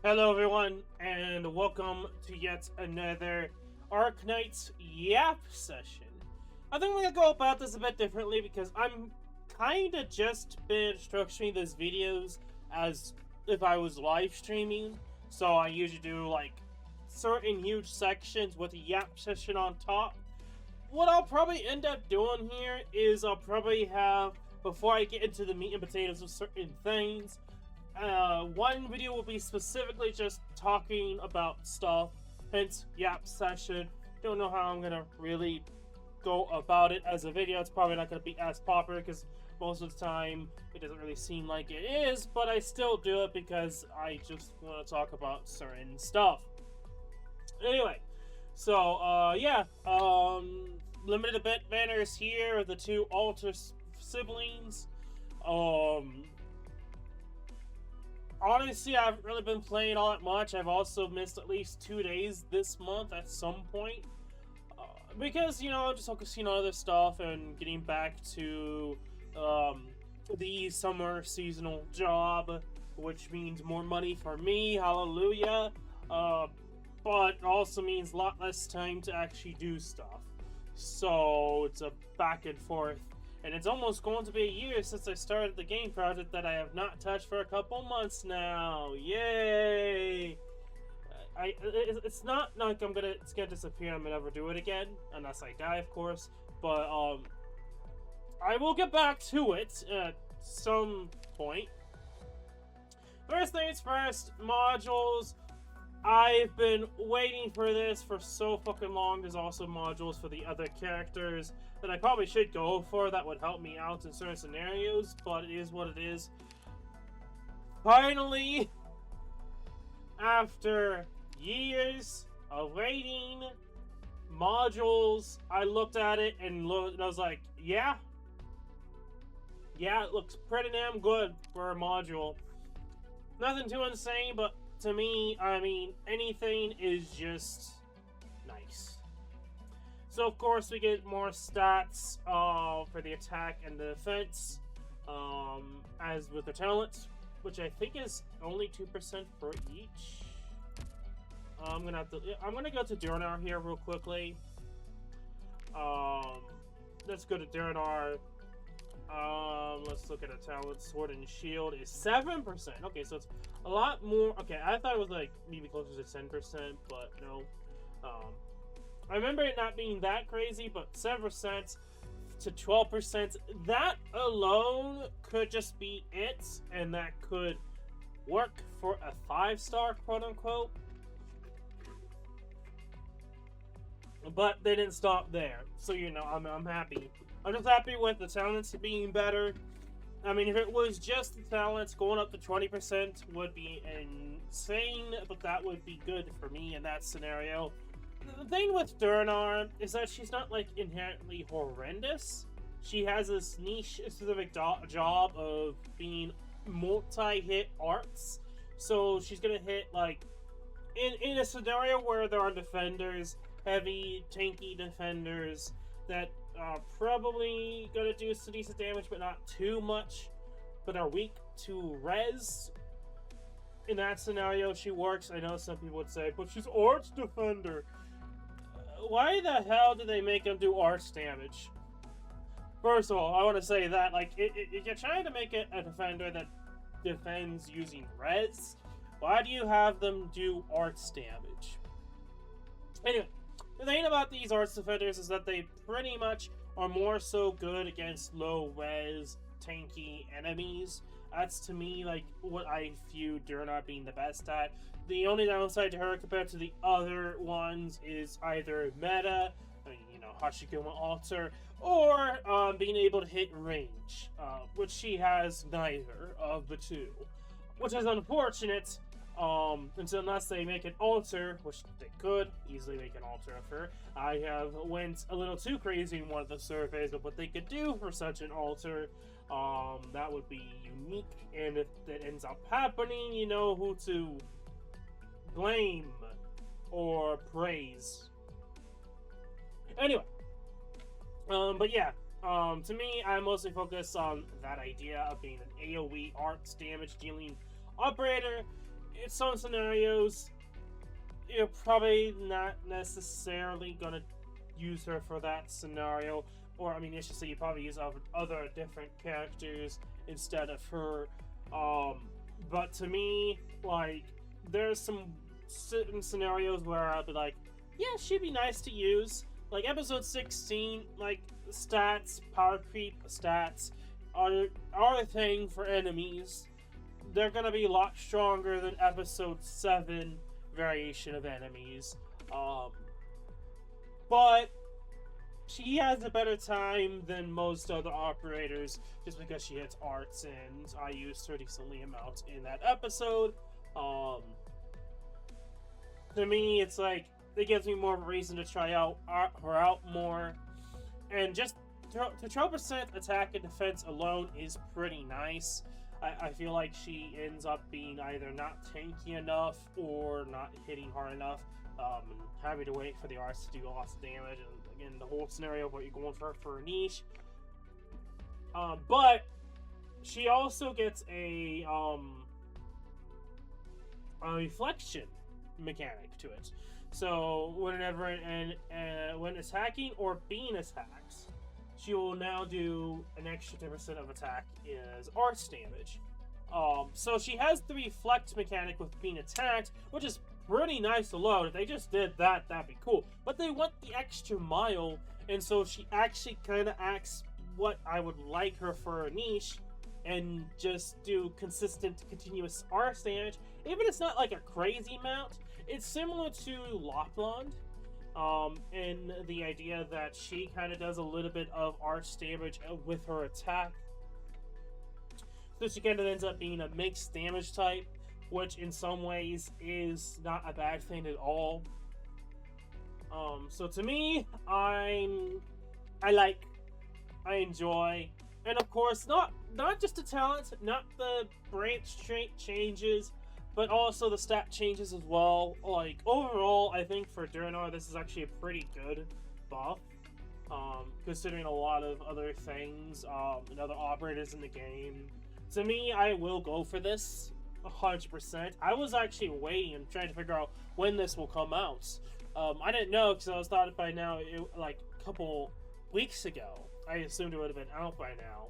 Hello, everyone, and welcome to yet another Arknights Yap session. I think we're gonna go about this a bit differently because I'm kinda just been structuring these videos as if I was live streaming. So I usually do like certain huge sections with a Yap session on top. What I'll probably end up doing here is I'll probably have, before I get into the meat and potatoes of certain things, one video will be specifically just talking about stuff, hence Yap session. Don't know how I'm gonna really go about it as a video. It's probably not gonna be as popular because most of the time it doesn't really seem like it is, but I still do it because I just want to talk about certain stuff. Anyway, so yeah, limited event banners here, the two altar siblings. Um, Honestly, I haven't really been playing all that much. I've also missed at least 2 days this month at some point. Because, I'm just focusing on other stuff and getting back to the summer seasonal job, which means more money for me, hallelujah. But also means a lot less time to actually do stuff. So it's a back and forth, and it's almost going to be a year since I started the game project that I have not touched for a couple months now. Yay! It's not like it's gonna disappear and I'm gonna never do it again, unless I die, of course. But I will get back to it at some point. First things first, modules. I've been waiting for this for so fucking long. There's also modules for the other characters that I probably should go for that would help me out in certain scenarios, but it is what it is. Finally, after years of waiting, modules, I looked at it and I was like, yeah, it looks pretty damn good for a module. Nothing too insane, but to me, I mean, anything is just nice. So, of course, we get more stats for the attack and the defense, as with the talents, which I think is only 2% for each. I'm gonna go to Durnar here real quickly. Let's go to Durnar. Let's look at a talent. Sword and Shield is 7%. Okay, so it's a lot more. Okay, I thought it was like maybe closer to 10%, but no. I remember it not being that crazy, but 7% to 12%. That alone could just be it, and that could work for a 5-star, quote unquote. But they didn't stop there, so I'm happy. I'm just happy with the talents being better. I mean, if it was just the talents, going up to 20% would be insane, but that would be good for me in that scenario. The thing with Durnar is that she's not, like, inherently horrendous. She has this niche specific job of being multi-hit arts. So she's gonna hit, like, in a scenario where there are defenders, heavy, tanky defenders that are probably gonna do some decent damage, but not too much, but are weak to res. In that scenario, she works. I know some people would say, but she's arts defender. Why the hell do they make them do arts damage? First of all, I want to say that, like, if you're trying to make it a defender that defends using res, why do you have them do arts damage? Anyway, the thing about these arts defenders is that they pretty much are more so good against low res, tanky enemies. That's, to me, like, what I view Durnar being the best at. The only downside to her compared to the other ones is either meta, Hashikuma Altar, or being able to hit range, which she has neither of the two. Which is unfortunate, unless they make an altar, which they could easily make an altar of her. I have went a little too crazy in one of the surveys of what they could do for such an altar. That would be unique, and if that ends up happening, you know who to blame or praise. Anyway, but yeah, to me, I mostly focus on that idea of being an AoE arts damage dealing operator. in some scenarios, you're probably not necessarily gonna use her for that scenario. Or, I mean, I should say you probably use other different characters instead of her. But to me, like, there's some certain scenarios where I'll be like, yeah, she'd be nice to use. Like, episode 16, like, stats, power creep stats are a thing for enemies. They're gonna be a lot stronger than episode 7 variation of enemies. But she has a better time than most other operators just because she hits arts, and I used her decently amount in that episode. To me, it's like, it gives me more of a reason to try her out more. And just the 12% attack and defense alone is pretty nice. I feel like she ends up being either not tanky enough or not hitting hard enough, and having to wait for the arts to do lots of damage, and again, the whole scenario of what you're going for a niche. But she also gets a reflection mechanic to it. So whenever when attacking or being attacks, she will now do an extra 10% of attack as arts damage. So she has the reflect mechanic with being attacked, which is pretty nice alone. If they just did that, that'd be cool. But they went the extra mile, and so she actually kind of acts what I would like her for a niche, and just do consistent, continuous arts damage. Even if it's not like a crazy amount, it's similar to Lopland. In the idea that she kind of does a little bit of arch damage with her attack. So she kind of ends up being a mixed damage type, which in some ways is not a bad thing at all. So to me, I enjoy, and of course, not just the talent, not the branch trait changes, but also the stat changes as well. Like, overall, I think for Durnar, this is actually a pretty good buff, considering a lot of other things, and other operators in the game. To me, I will go for this 100%. I was actually waiting and trying to figure out when this will come out. I didn't know, because I was thought by now, like a couple weeks ago. I assumed it would have been out by now.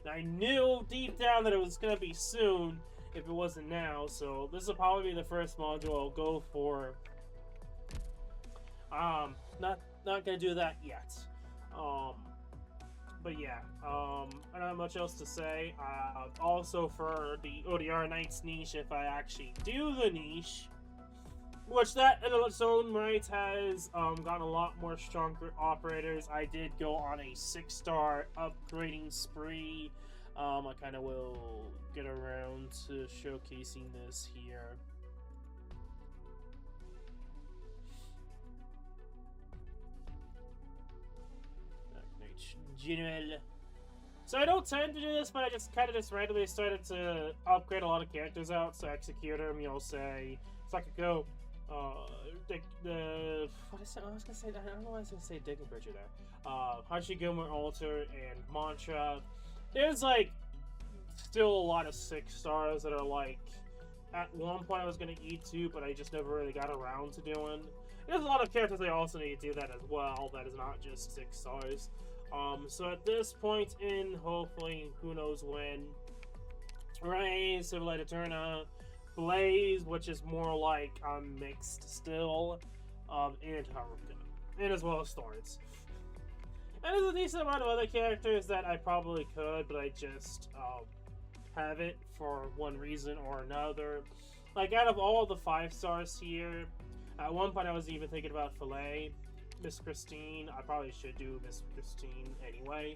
And I knew deep down that it was going to be soon, if it wasn't now, so this will probably be the first module I'll go for. Not gonna do that yet. But yeah, I don't have much else to say. Also for the Arknights niche, if I actually do the niche, which that in its own right has gotten a lot more stronger operators. I did go on a 6-star upgrading spree. I kind of will get around to showcasing this here. General. So I don't tend to do this, but I just kind of randomly started to upgrade a lot of characters out. So Executor, you'll say Sakako, what is it? I was gonna say, I don't know why I was gonna say Digging Bridger there. Hashiguma Altar and Mantra. There's like still a lot of 6-stars that are like, at one point I was gonna E2, but I just never really got around to doing. There's a lot of characters I also need to do that as well. That is not just 6 stars. So at this point in, hopefully, who knows when, Ray, Civilite Eterna, Blaze, which is more like mixed still, and Haruka, and as well as Thorns. And there's a decent amount of other characters that I probably could, but I just have it for one reason or another. Like, out of all the 5 stars here, at one point I was even thinking about Filet, Miss Christine. I probably should do Miss Christine anyway.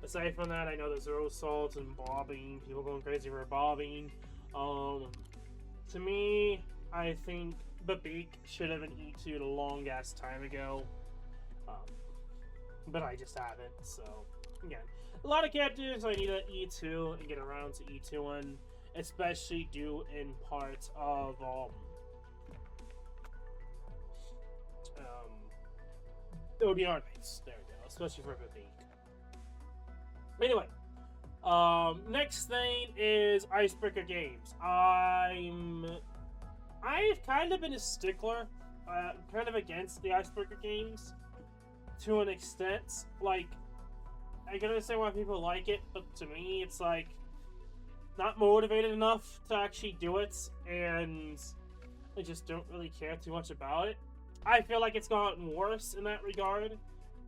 Aside from that, I know there's Rose Salt and Bobbing. People going crazy for Bobbing. To me, I think Babik should have been E2'd a long ass time ago. But I just haven't, so again. A lot of characters I need to E2 and get around to E2'ing, especially due in parts of the Arknights. There we go, especially for Babik. Anyway, next thing is Icebreaker Games. I'm kind of been a stickler, kind of against the icebreaker games to an extent. Like, I can understand why people like it, but to me, it's like not motivated enough to actually do it, and I just don't really care too much about it. I feel like it's gotten worse in that regard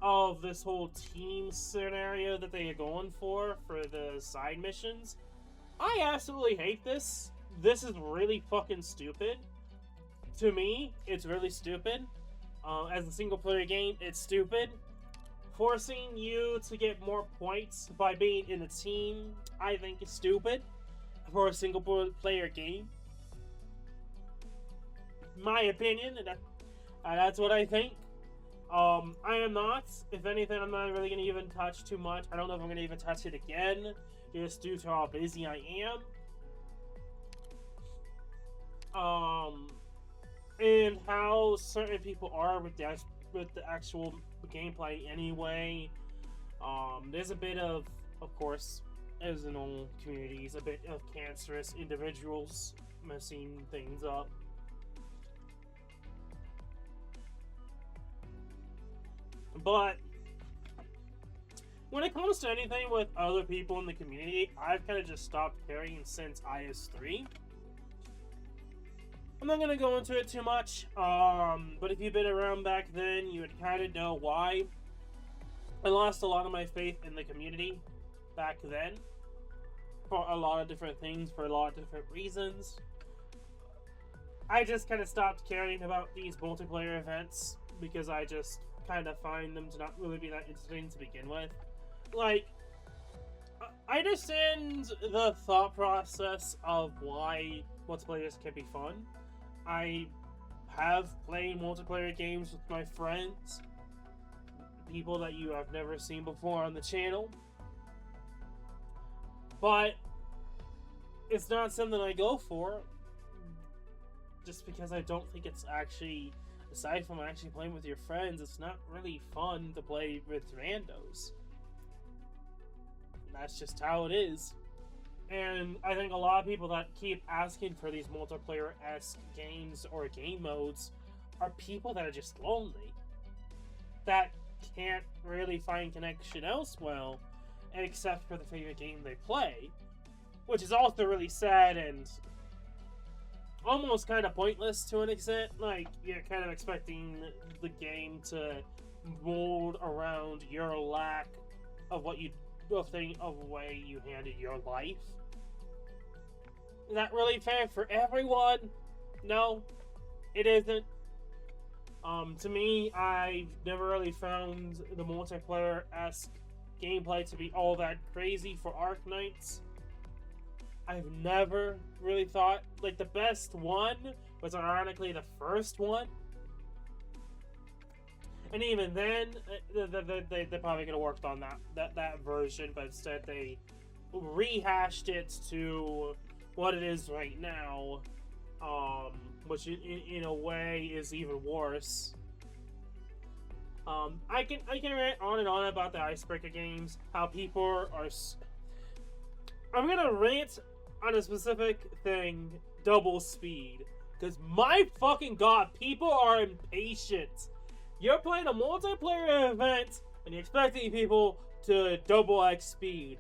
of this whole team scenario that they are going for the side missions. I absolutely hate this. This is really fucking stupid. To me, it's really stupid. As a single-player game, it's stupid. Forcing you to get more points by being in a team, I think is stupid for a single-player game. My opinion, that's what I think. I am not. If anything, I'm not really going to even touch too much. I don't know if I'm going to even touch it again, just due to how busy I am. And how certain people are with the actual gameplay anyway. There's a bit of course, as in all communities, a bit of cancerous individuals messing things up. But when it comes to anything with other people in the community, I've kind of just stopped caring since IS3. I'm not going to go into it too much, but if you've been around back then, you would kind of know why. I lost a lot of my faith in the community back then for a lot of different things, for a lot of different reasons. I just kind of stopped caring about these multiplayer events because I just kind of find them to not really be that interesting to begin with. Like, I understand the thought process of why multiplayers can be fun. I have played multiplayer games with my friends, people that you have never seen before on the channel, but it's not something I go for just because I don't think it's actually, aside from actually playing with your friends, it's not really fun to play with randos. That's just how it is. And I think a lot of people that keep asking for these multiplayer-esque games or game modes are people that are just lonely. That can't really find connection elsewhere, except for the favorite game they play. Which is also really sad and almost kind of pointless to an extent. Like, you're kind of expecting the game to mold around your lack of what you of the way you handle your life. Is that really fair for everyone? No, it isn't. To me, I've never really found the multiplayer-esque gameplay to be all that crazy for Arknights. I've never really thought, like, the best one was ironically the first one. And even then, they probably could have worked on that version, but instead they rehashed it to what it is right now, which in a way is even worse. I can rant on and on about the icebreaker games, how people are. I'm gonna rant on a specific thing, double speed, because my fucking god, people are impatient. You're playing a multiplayer event and you're expecting people to double X speed.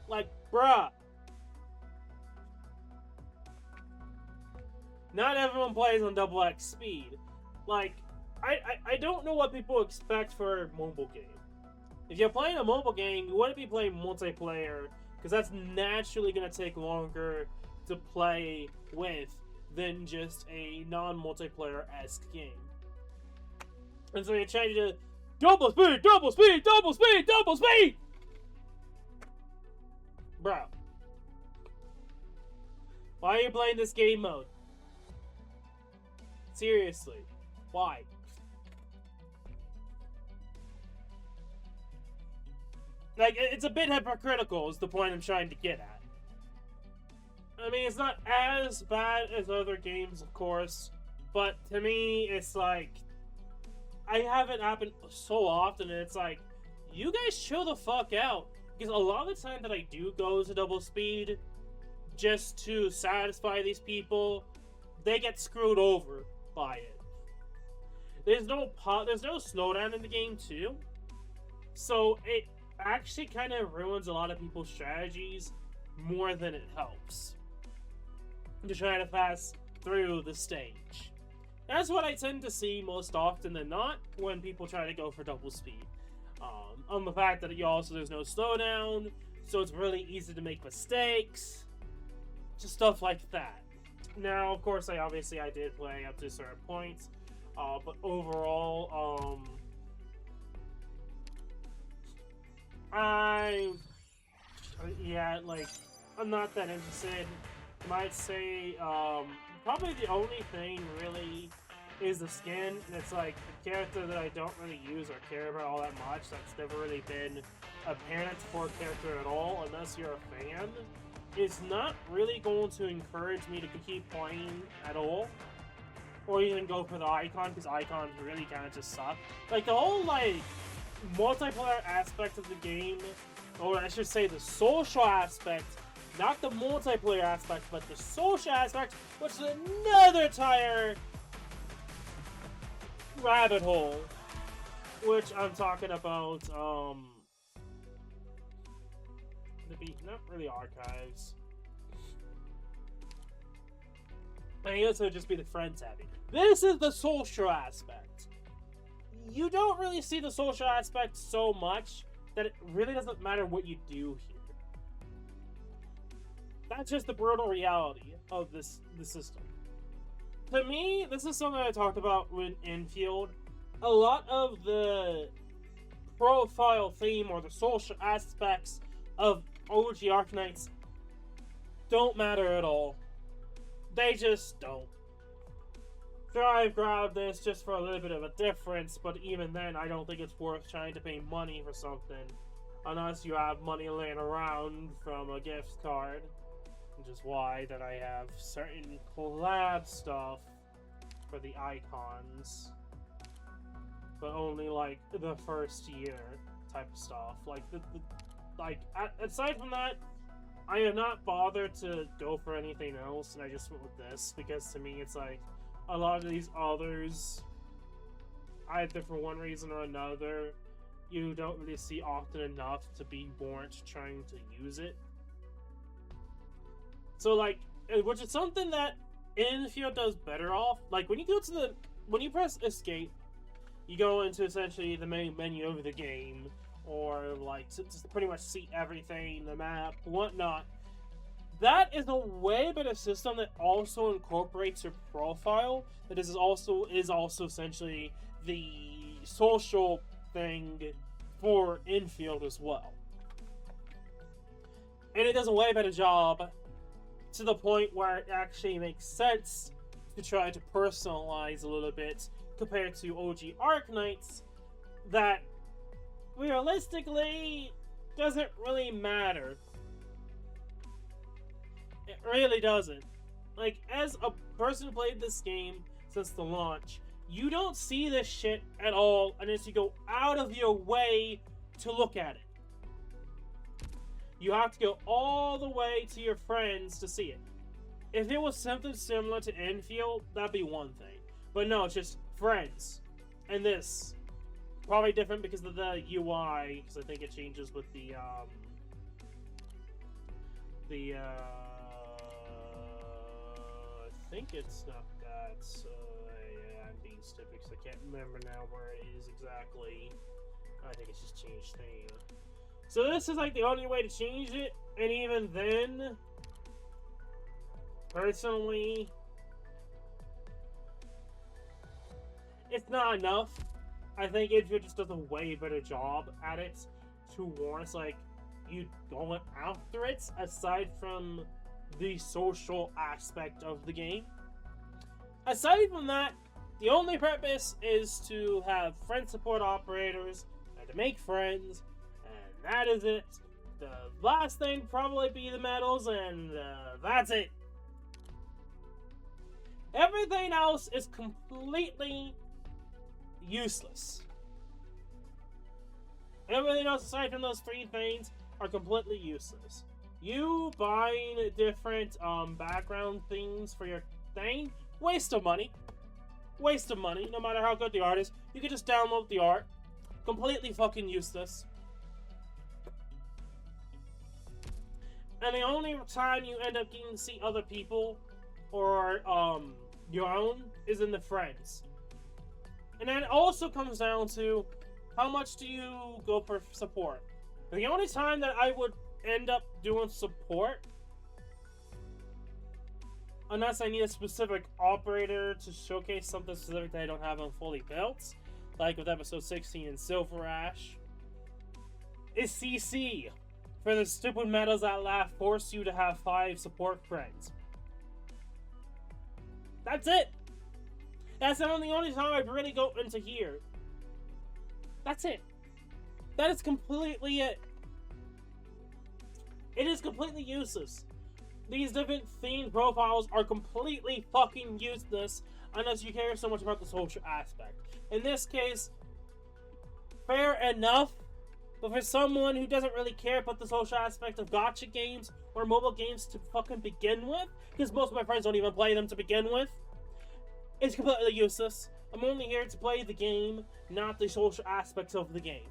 Like, bruh. Not everyone plays on double X speed. Like, I don't know what people expect for a mobile game. If you're playing a mobile game, you wouldn't be playing multiplayer, because that's naturally going to take longer to play with than just a non-multiplayer-esque game. And so you're trying to double speed, double speed, double speed, double speed! Bro. Why are you playing this game mode? Seriously. Why? Like, it's a bit hypocritical is the point I'm trying to get at. I mean, it's not as bad as other games, of course, but to me, it's like, I have it happen so often, and it's like, you guys chill the fuck out. Because a lot of the time that I do go to double speed, just to satisfy these people, they get screwed over by it. There's no slowdown in the game too, so it actually kind of ruins a lot of people's strategies more than it helps to try to pass through the stage. That's what I tend to see most often than not when people try to go for double speed. On the fact that there's no slowdown, so it's really easy to make mistakes, just stuff like that. Now, of course, I did play up to certain points, but overall, I'm not that interested. I might say, probably the only thing really is the skin. It's like a character that I don't really use or care about all that much. That's never really been apparent for a character at all, unless you're a fan. It's not really going to encourage me to keep playing at all, or even go for the icon, because icons really kind of just suck. Like, the whole, multiplayer aspect of the game, or I should say the social aspect, not the multiplayer aspect, but the social aspect, which is another entire rabbit hole, which I'm talking about, not really archives. I think this would just be the friends having. This is the social aspect. You don't really see the social aspect so much that it really doesn't matter what you do here. That's just the brutal reality of the system. To me, this is something I talked about with Infield. A lot of the profile theme or the social aspects of OG Arknights don't matter at all. They just don't. Sure, I've grabbed this just for a little bit of a difference, but even then, I don't think it's worth trying to pay money for something. Unless you have money laying around from a gift card. Which is why that I have certain collab stuff for the icons. But only, the first year type of stuff. Aside from that, I have not bothered to go for anything else, and I just went with this, because to me it's a lot of these others, either for one reason or another, you don't really see often enough to be warrant trying to use it. So, which is something that Infield does better off. When you press escape, you go into essentially the main menu of the game, or to pretty much see everything, the map, whatnot. That is a way better system that also incorporates your profile. That is also essentially the social thing for Infield as well. And it does a way better job, to the point where it actually makes sense to try to personalize a little bit compared to OG Arknights, that realistically doesn't really matter. It really doesn't. As a person who played this game since the launch, you don't see this shit at all unless you go out of your way to look at it. You have to go all the way to your friends to see it. If it was something similar to Infield, that'd be one thing. But no, it's just friends. And this. Probably different because of the UI, because I think it changes with the I think it's not that, yeah, I'm being stupid because I can't remember now where it is exactly. I think it's just changed theme. So this is the only way to change it, and even then, personally, it's not enough. I think Infield just does a way better job at it to warrant you going after it, aside from the social aspect of the game. Aside from that, the only purpose is to have friend support operators and to make friends, and that is it. The last thing probably be the medals, and that's it. Everything else is completely useless. Everything else aside from those three things are completely useless. You buying different background things for your thing, Waste of money. Waste of money, no matter how good the art is. You can just download the art. Completely fucking useless. And the only time you end up getting to see other people or your own is in the friends. And then it also comes down to how much do you go for support. The only time that I would end up doing support, unless I need a specific operator to showcase something specific that I don't have on fully built, like with episode 16 in Silver Ash, is CC. For the stupid metas that laugh force you to have 5 support friends. That's it. That's the only time I'd really go into here. That's it. That is completely it. It is completely useless. These different themed profiles are completely fucking useless unless you care so much about the social aspect. In this case, fair enough. But for someone who doesn't really care about the social aspect of gacha games or mobile games to fucking begin with, because most of my friends don't even play them to begin with, it's completely useless. I'm only here to play the game, not the social aspects of the game.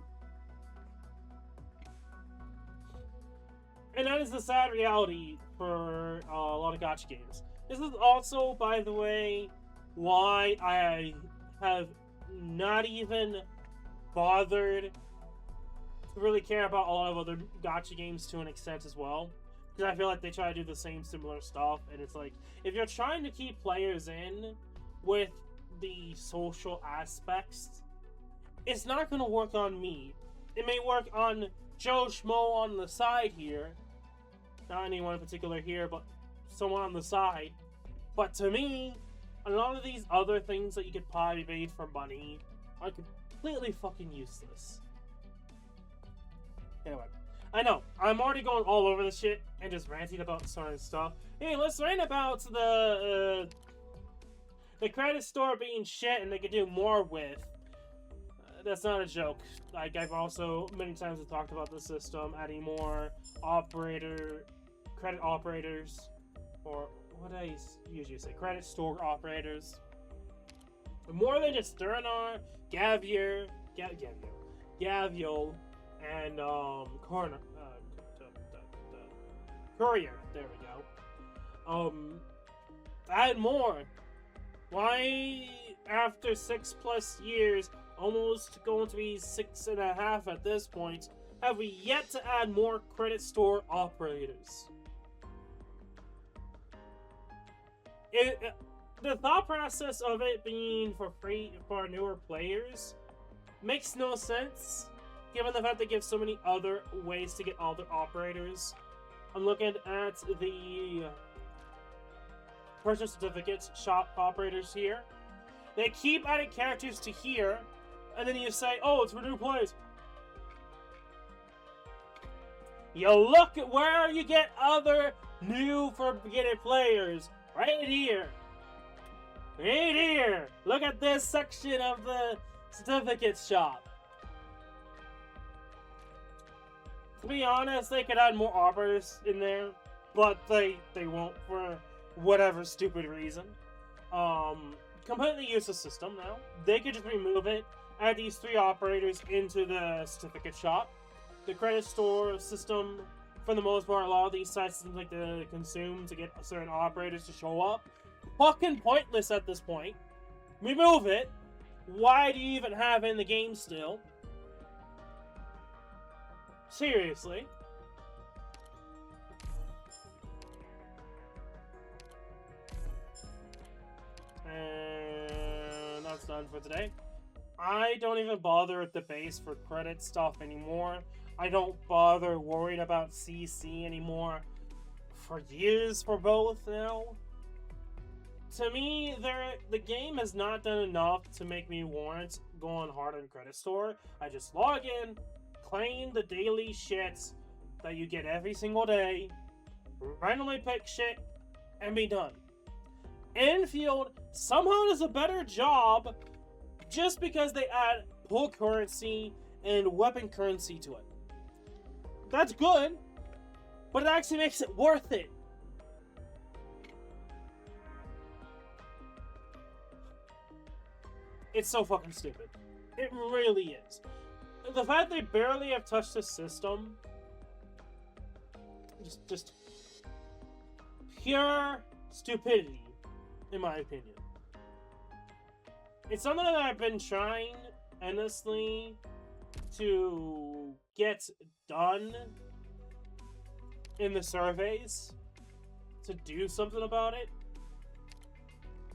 And that is the sad reality for a lot of gacha games. This is also, by the way, why I have not even bothered really care about a lot of other gacha games to an extent as well, because I feel like they try to do the same similar stuff, and it's like, if you're trying to keep players in with the social aspects, it's not going to work on me. It may work on Joe Schmo on the side here, not anyone in particular here, but someone on the side, but to me, a lot of these other things that you could probably made for money are completely fucking useless. Anyway, I know, I'm already going all over the shit and just ranting about certain stuff. Hey, let's rant about the credit store being shit and they could do more with. That's not a joke. Like, I've also many times talked about the system, adding more credit operators, or what do I usually say? Credit store operators. More than just Thurinar, Gavier, Gaviol, and Courier. There we go. Add more. Why, after 6+ years, almost going to be 6.5 at this point, have we yet to add more credit store operators? The thought process of it being for free for newer players makes no sense, given the fact they give so many other ways to get other operators. I'm looking at the purchase certificates shop operators here. They keep adding characters to here, and then you say, oh, it's for new players. You look at where you get other new for beginner players. Right here. Right here. Look at this section of the certificates shop. To be honest, they could add more operators in there, but they won't for whatever stupid reason. Completely useless system now. They could just remove it, add these 3 operators into the certificate shop. The credit store system, for the most part, a lot of these sites seem like to consume to get certain operators to show up. Fucking pointless at this point. Remove it. Why do you even have it in the game still? Seriously. And that's done for today. I don't even bother with the base for credit stuff anymore. I don't bother worrying about CC anymore. For years for both now. To me, the game has not done enough to make me warrant going hard on credit store. I just log in, claim the daily shit that you get every single day, randomly pick shit, and be done. Infield somehow does a better job just because they add pull currency and weapon currency to it. That's good, but it actually makes it worth it. It's so fucking stupid. It really is. The fact they barely have touched the system, just pure stupidity, in my opinion. It's something that I've been trying endlessly to get done in the surveys, to do something about it.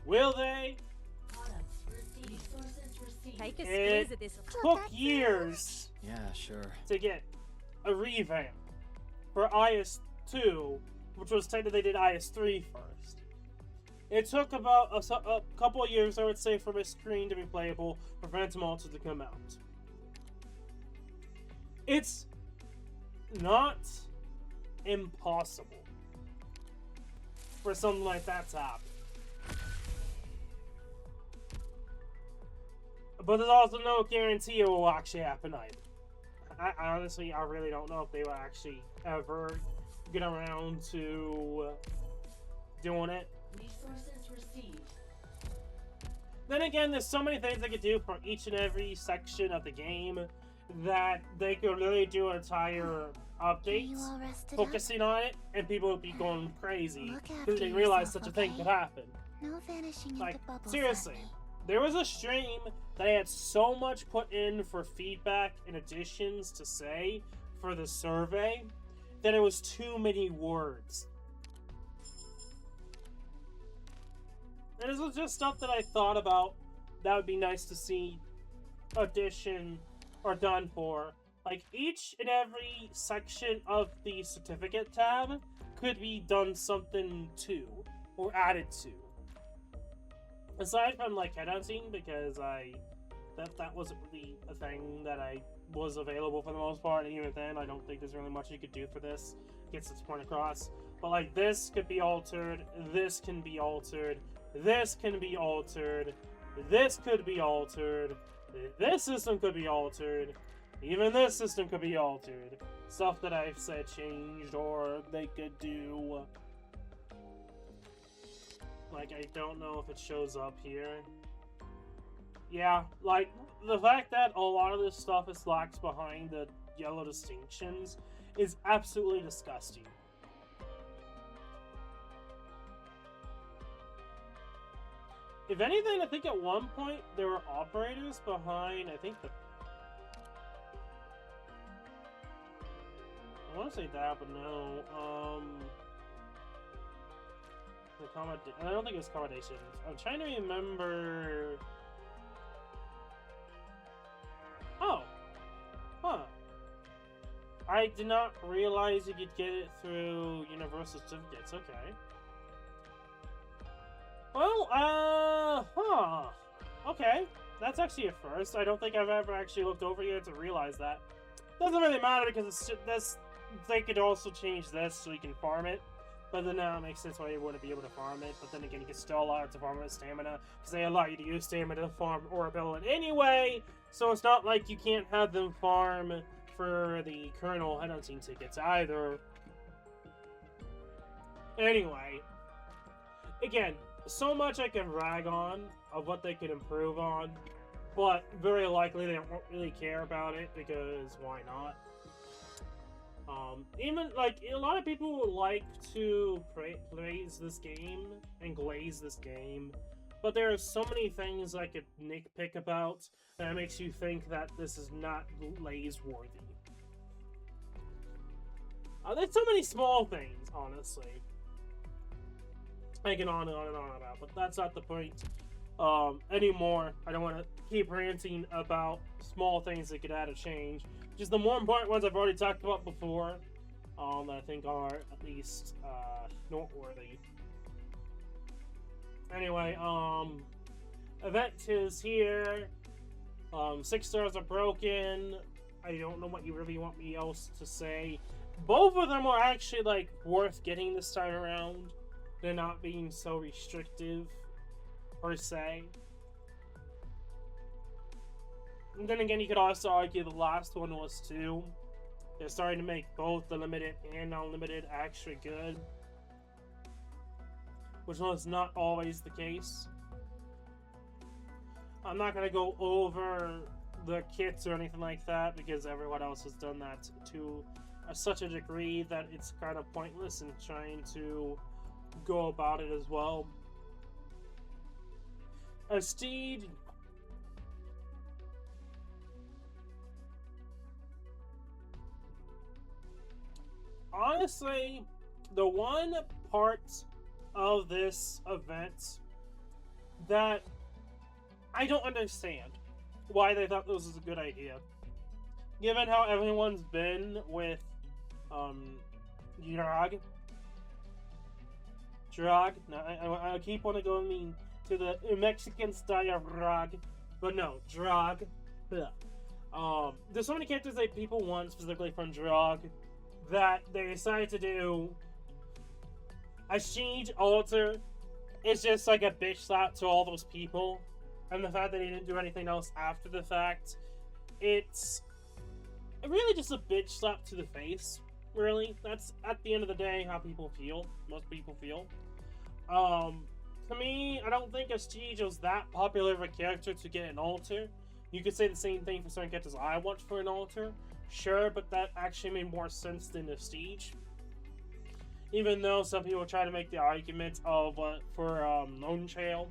Will they? Take a It squeeze of this. took years Yeah, sure. to get a revamp for IS-2, which was technically they did IS-3 first. It took about a couple of years, I would say, for my screen to be playable, for Phantom Altar to come out. It's not impossible for something like that to happen. But there's also no guarantee it will actually happen either. I honestly, I really don't know if they will actually ever get around to doing it. Resources received. Then again, there's so many things they could do for each and every section of the game that they could literally do an entire update focusing on it, and people would be going crazy because they realize such a thing could happen. No vanishing Like, into bubbles. seriously. There was a stream that I had so much put in for feedback and additions to say for the survey that it was too many words. And this was just stuff that I thought about that would be nice to see addition or done for. Like, each and every section of the certificate tab could be done something to, or added to. Aside from, like, headhunting, because that wasn't really a thing that I was available for the most part, and even then, I don't think there's really much you could do for this. Gets its point across. But, like, this could be altered, this can be altered, this can be altered, this could be altered, this system could be altered, even this system could be altered. Stuff that I've said changed, or they could do. Like, I don't know if it shows up here. Yeah, like, the fact that a lot of this stuff is locked behind the yellow distinctions is absolutely disgusting. If anything, I think at one point there were operators behind, I think I want to say that, but no. I don't think it was accommodations. I'm trying to remember. Oh. Huh. I did not realize you could get it through Universal Certificates. Okay. Well, huh. Okay. That's actually a first. I don't think I've ever actually looked over here to realize that. Doesn't really matter because they could also change this so you can farm it. But then now it makes sense why you wouldn't be able to farm it. But then again, you can still allow it to farm with stamina, because they allow you to use stamina to farm Orbital anyway. So it's not like you can't have them farm for the Colonel headhunting tickets either. Anyway, again, so much I can rag on of what they could improve on, but very likely they won't really care about it, because why not? Even, like, a lot of people would like to praise this game and glaze this game, but there are so many things I could nitpick about that makes you think that this is not glaze-worthy. There's so many small things, honestly, I can on and on and on about, but that's not the point anymore. I don't want to keep ranting about small things that could add a change. Just the more important ones I've already talked about before, that I think are at least noteworthy. Anyway, event is here. 6 stars are broken. I don't know what you really want me else to say. Both of them are actually, like, worth getting this time around. They're not being so restrictive, per se. And then again, you could also argue the last one was too. They're starting to make both the limited and unlimited actually good, which was not always the case. I'm not gonna go over the kits or anything like that because everyone else has done that to such a degree that it's kind of pointless in trying to go about it as well. A steed. Honestly, the one part of this event that I don't understand why they thought this was a good idea. Given how everyone's been with, Drag. No, I keep wanting to go to the Mexican style drag, but no, drag. There's so many characters that people want specifically from drag that they decided to do a siege altar. It's just like a bitch slap to all those people. And the fact that he didn't do anything else after the fact, it's really just a bitch slap to the face, really. That's, at the end of the day, how people feel. Most people feel. To me, I don't think Astige was that popular of a character to get an altar. You could say the same thing for certain characters I want for an altar. Sure, but that actually made more sense than Astige. Even though some people try to make the argument of for Lone Trail,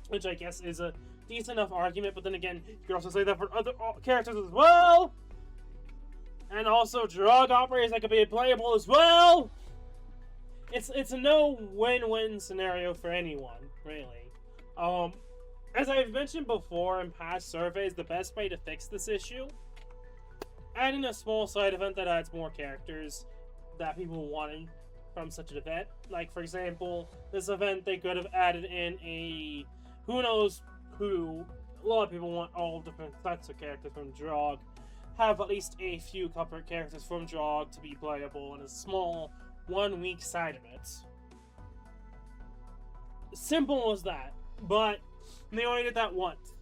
which I guess is a decent enough argument, but then again, you can also say that for other characters as well. And also drug operators that could be playable as well. It's a no win-win scenario for anyone, really. As I've mentioned before in past surveys, the best way to fix this issue, adding a small side event that adds more characters that people wanted from such an event. Like, for example, this event, they could have added in a who knows who. A lot of people want all different types of characters from Drog. Have at least a few couple characters from Drog to be playable in a small 1 week side event. Simple as that. But they only did that once.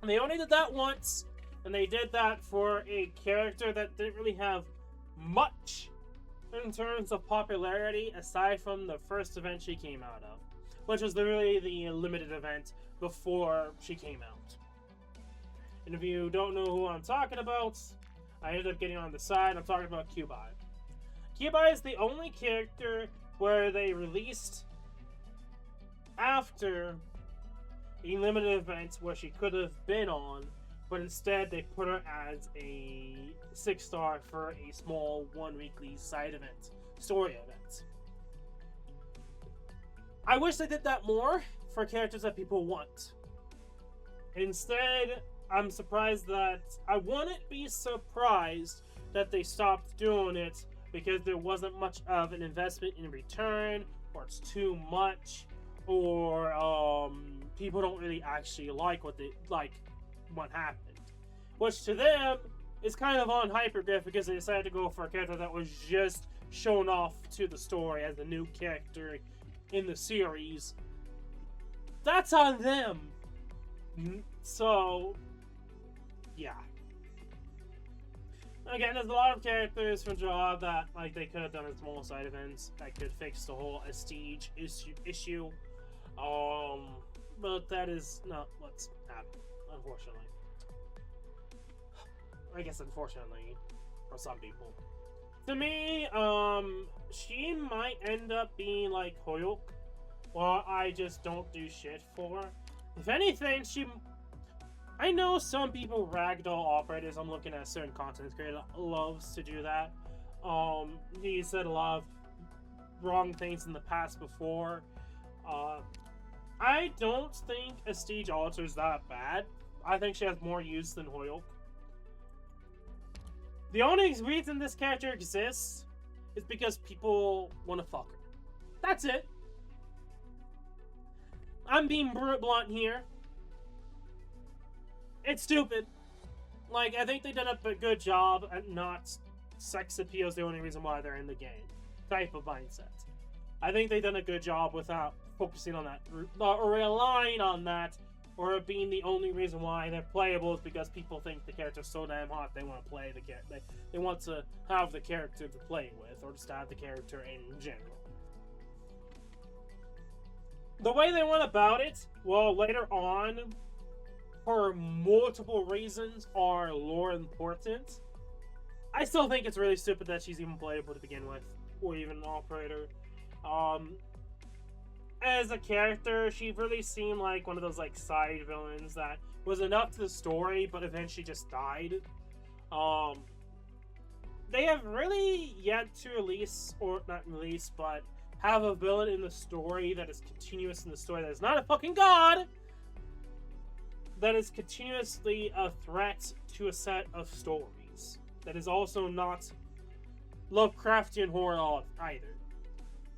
And they did that for a character that didn't really have much in terms of popularity aside from the first event she came out of, which was really the limited event before she came out. And if you don't know who I'm talking about, I ended up getting on the side. I'm talking about Cubai. Cubai is the only character where they released after a limited event where she could have been on, but instead they put her as a 6-star for a small 1 weekly side event, story event. I wish they did that more for characters that people want. Instead, I'm surprised that I wouldn't be surprised that they stopped doing it because there wasn't much of an investment in return, or it's too much, or people don't really actually like what happened. Which to them is kind of on Hypergriff because they decided to go for a character that was just shown off to the story as a new character in the series. That's on them. So, yeah. Again, there's a lot of characters from Draw that they could have done in small side events that could fix the whole Astige issue. But that is not what's happened, unfortunately. I guess unfortunately for some people. To me, she might end up being like Hoyok, or I just don't do shit for. If anything, I know some people ragdoll operators. I'm looking at certain content creator loves to do that. He said a lot of wrong things in the past before. I don't think Astige Altar is that bad. I think she has more use than Hoyok. The only reason this character exists is because people want to fuck her. That's it. I'm being blunt here. It's stupid. I think they did a good job at not sex appeal is the only reason why they're in the game type of mindset. I think they've done a good job without focusing on that, or relying on that, or it being the only reason why they're playable is because people think the character's so damn hot they want to play the character. They want to have the character to play with, or just have the character in general. the way they went about it, well, later on, for multiple reasons, are lore important. I still think it's really stupid that she's even playable to begin with, or even an operator. As a character, she really seemed like one of those like side villains that was enough to the story, but eventually just died. They have really yet to release, or not release, but have a villain in the story that is continuous in the story that is not a fucking god! That is continuously a threat to a set of stories. That is also not Lovecraftian horror either.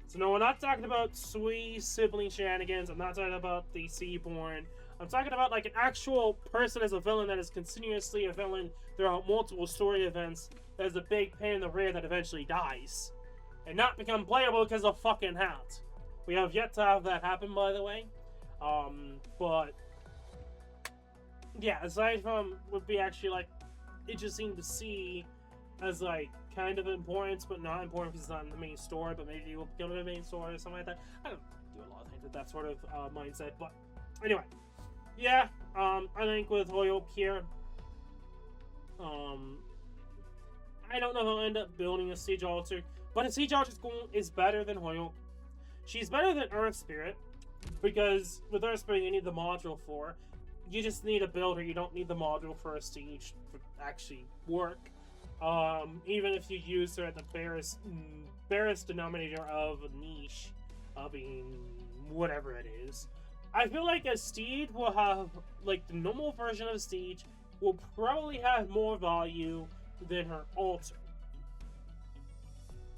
So no, we're not talking about Sui sibling shenanigans, I'm not talking about the Seaborn. I'm talking about like an actual person as a villain that is continuously a villain throughout multiple story events that is a big pain in the rear that eventually dies. And not become playable because of fucking hat. We have yet to have that happen, by the way. But yeah, aside from would be actually like interesting to see as like kind of important, but not important because it's not in the main story, but maybe it will become the main story or something like that. I don't do a lot of things with that sort of mindset, but anyway. Yeah, I think with Hoyoke here, I don't know if I'll end up building a Siege Altar, but a Siege Altar is better than Hoyoke. She's better than Earth Spirit, because with Earth Spirit you need the module for. You just need a builder, you don't need the module for a Siege to actually work. Even if you use her at the barest denominator of niche, being whatever it is. I feel like a Steed will have, like, the normal version of Steed will probably have more value than her altar.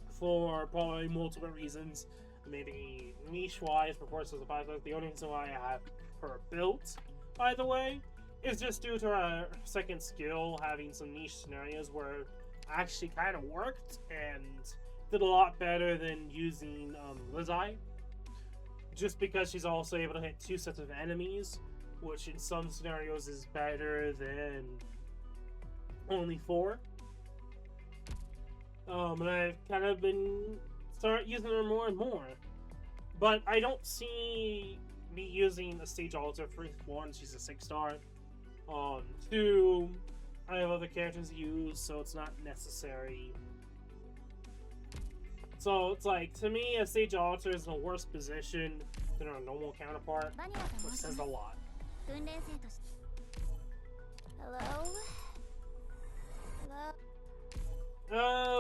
For probably multiple reasons. Maybe niche-wise, proportions of 5, the only reason why I have her built, by the way, is just due to her second skill having some niche scenarios where it actually kind of worked and did a lot better than using Lizai. Just because she's also able to hit 2 sets of enemies, which in some scenarios is better than only 4. And I've kind of been start using her more and more. But I don't see me using a Stage Altar for 1, she's a 6-star. 2, I have other characters to use, so it's not necessary. So it's like, to me, a Stage Altar is in a worse position than our normal counterpart, which says a lot. Hello?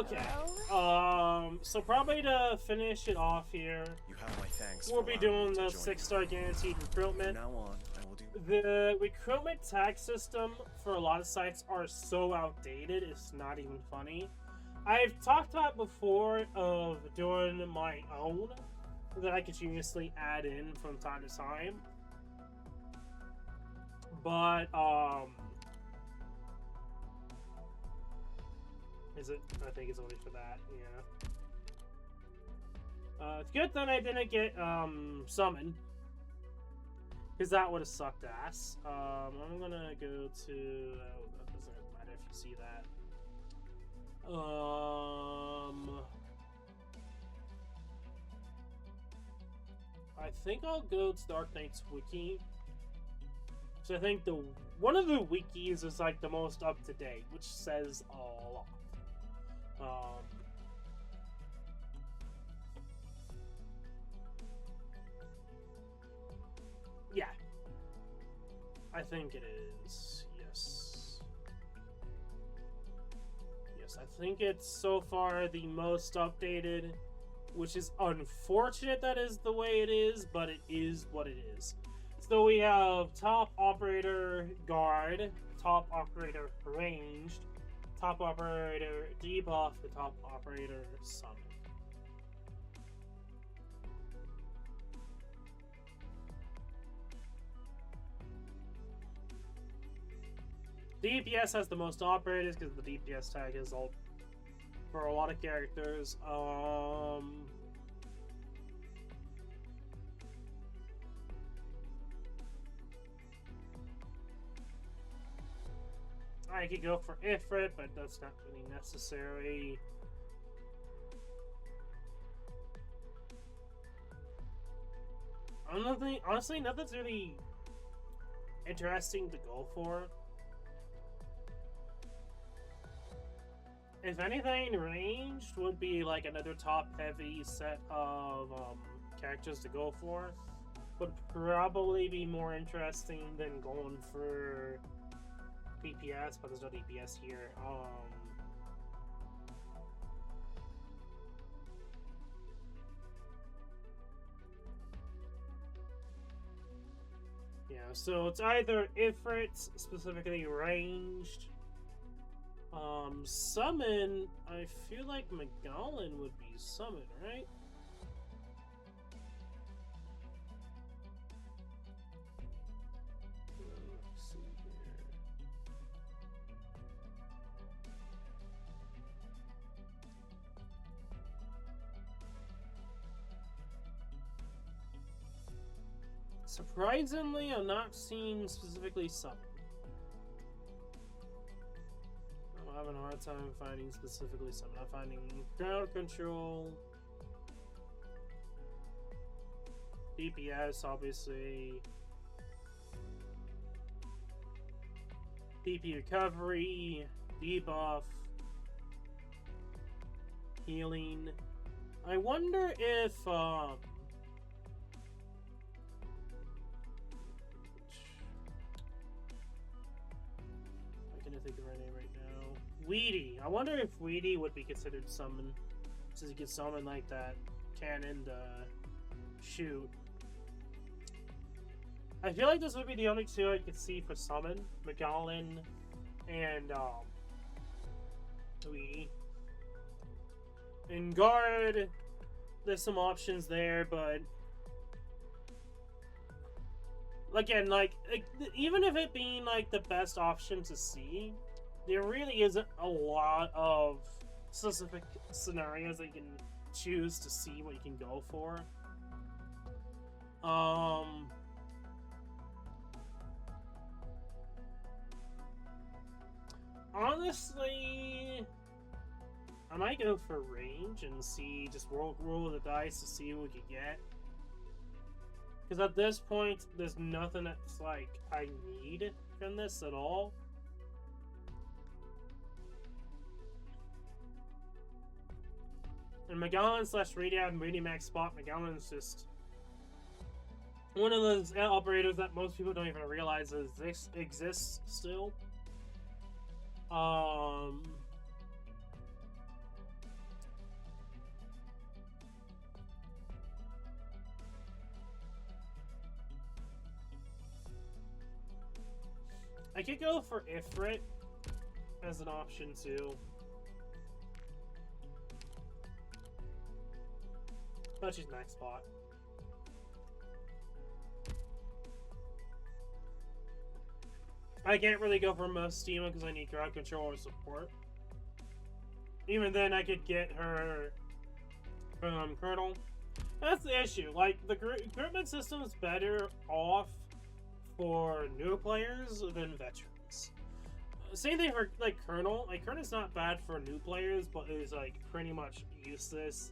Okay. So probably to finish it off here, You have my thanks. we'll be doing the 6-star guaranteed recruitment. From now on, I will do. The recruitment tag system for a lot of sites are so outdated, it's not even funny. I've talked about before of doing my own that I continuously add in from time to time. But, is it? I think it's only for that, yeah. It's good that I didn't get, summoned. Because that would have sucked ass. I'm gonna go to... that doesn't matter if you see that. I think I'll go to the Arknights wiki. So I think one of the wikis is like the most up to date, which says a lot. Yeah, I think it is. Yes. Yes, I think it's so far the most updated, which is unfortunate that is the way it is, but it is what it is. So we have top operator guard, top operator ranged, top operator debuff, the top operator summon. DPS has the most operators because the DPS tag is all for a lot of characters. I could go for Ifrit, but that's not really necessary. Honestly, nothing's really interesting to go for. If anything, ranged would be like another top-heavy set of characters to go for. Would probably be more interesting than going for DPS, but there's no DPS here. Yeah, so it's either Ifrit, specifically ranged. Summon, I feel like Magellan would be summon, right? Let's see here. Surprisingly, I'm not seeing specifically summon. I'm having a hard time finding specifically summon. I'm finding ground control, DPS, obviously, DP recovery, debuff, healing. I wonder if I can't think of her name right now. Weedy. I wonder if Weedy would be considered summon, since you can summon like that cannon to shoot. I feel like this would be the only two I could see for summon, Magellan and Weedy. In guard, there's some options there, but again, like even if it being like the best option to see, there really isn't a lot of specific scenarios that you can choose to see what you can go for. Honestly, I might go for range and see, just roll the dice to see what we can get. Because at this point, there's nothing that's like I need from this at all. And Magellan / Radiant and Radiant Max spot, Magellan's just one of those operators that most people don't even realize exists still. I could go for Ifrit as an option too. But she's max spot. I can't really go for Mustima because I need crowd control or support. Even then, I could get her Colonel. That's the issue. Like, the recruitment system is better off for new players than veterans. Same thing for like Colonel. Like, Colonel's not bad for new players, but is like pretty much useless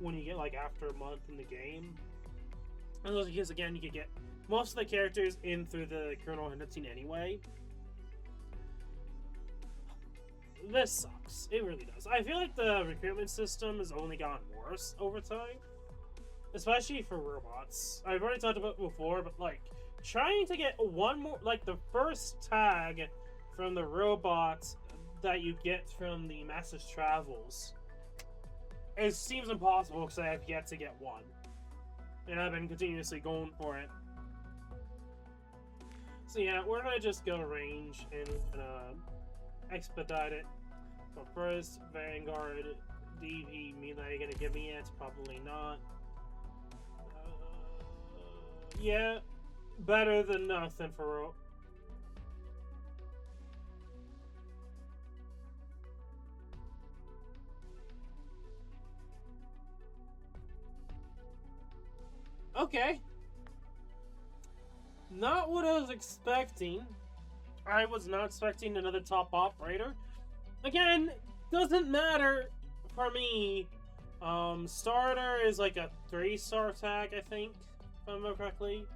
when you get like after a month in the game. And those because again, you could get most of the characters in through the Colonel Hunting anyway. This sucks. It really does. I feel like the recruitment system has only gotten worse over time. Especially for robots. I've already talked about it before, but like, trying to get one more, like the first tag from the robot that you get from the Master's Travels, it seems impossible because I have yet to get one. And I've been continuously going for it. So yeah, we're gonna just go range and expedite it. But first, Vanguard, DV, melee, gonna give me it? Probably not. Yeah, better than nothing for real. Okay. Not what I was expecting. I was not expecting another top operator. Again, doesn't matter for me. Starter is like a 3-star tag, I think. if I remember correctly.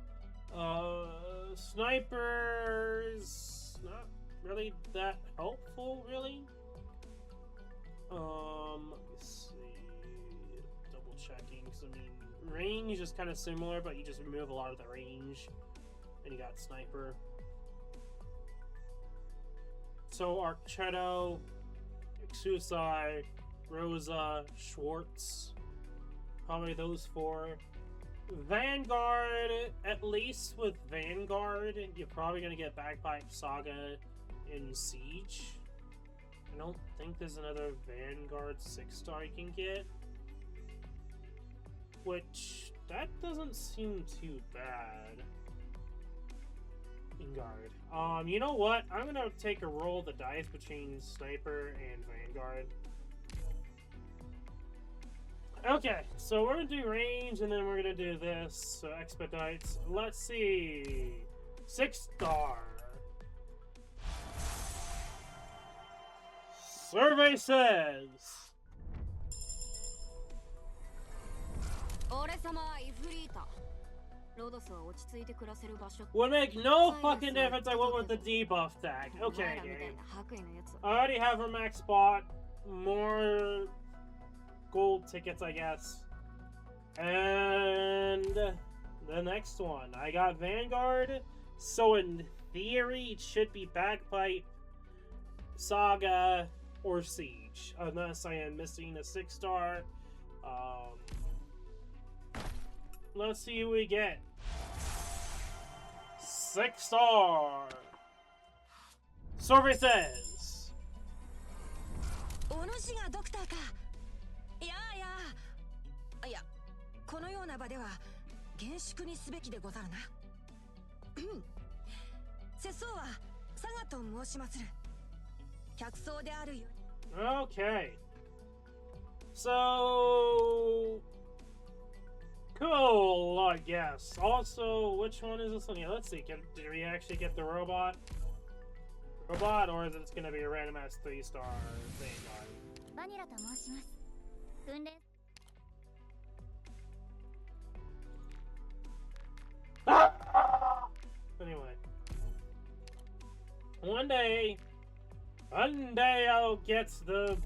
Snipers, not really that helpful, really. Let me see. Double checking, because I mean, range is kind of similar, but you just remove a lot of the range. And you got sniper. So Archetto, Exusai, Rosa, Schwartz. Probably those four. Vanguard, at least with Vanguard, you're probably going to get Bagpipe, Saga, and Siege. I don't think there's another Vanguard 6-star you can get. Which, that doesn't seem too bad. Vanguard. You know what? I'm going to take a roll of the dice between Sniper and Vanguard. Okay, so we're going to do range, and then we're going to do this. So Expedites. Let's see. 6-star. Survey says... Would make no fucking difference I went with the debuff tag. Okay, game. I already have her max spot. More gold tickets, I guess. And the next one. I got Vanguard. So in theory, it should be Bagpipe, Saga, or Siege. Unless I am missing a 6-star. Let's see who we get. 6-star. Survey says. Okay. So cool, I guess. Also, which one is this one? Yeah, let's see. Did we actually get the robot? Or is it going to be a random ass 3-star Vanguard? Anyway. One day I'll get the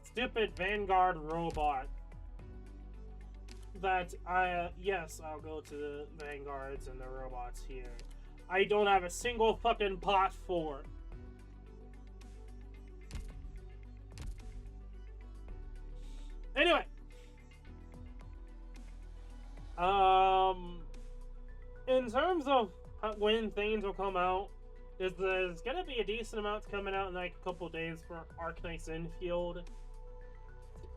stupid Vanguard robot. That yes, I'll go to the Vanguards and the robots here. I don't have a single fucking pot for. Anyway. In terms of when things will come out, there's gonna be a decent amount coming out in like a couple days for Arknights Infield.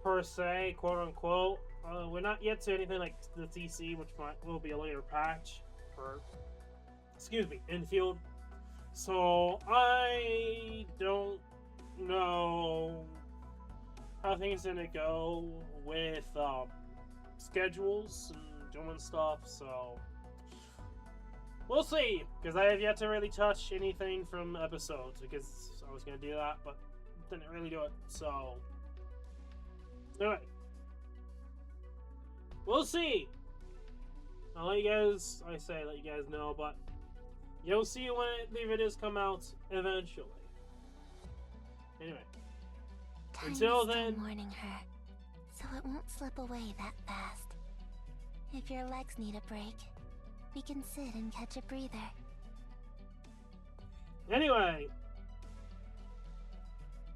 Per se, quote unquote. We're not yet to anything like the TC, which will be a later patch for, Infield. So I don't know how things are gonna go with schedules and doing stuff. So we'll see, because I have yet to really touch anything from episodes, because I was gonna do that, but didn't really do it. So anyway. We'll see. I'll let you guys, let you guys know, but you'll see when the videos come out eventually. Anyway. Until then. Still mourning her, so it won't slip away that fast. If your legs need a break, we can sit and catch a breather. Anyway.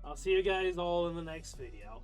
I'll see you guys all in the next video.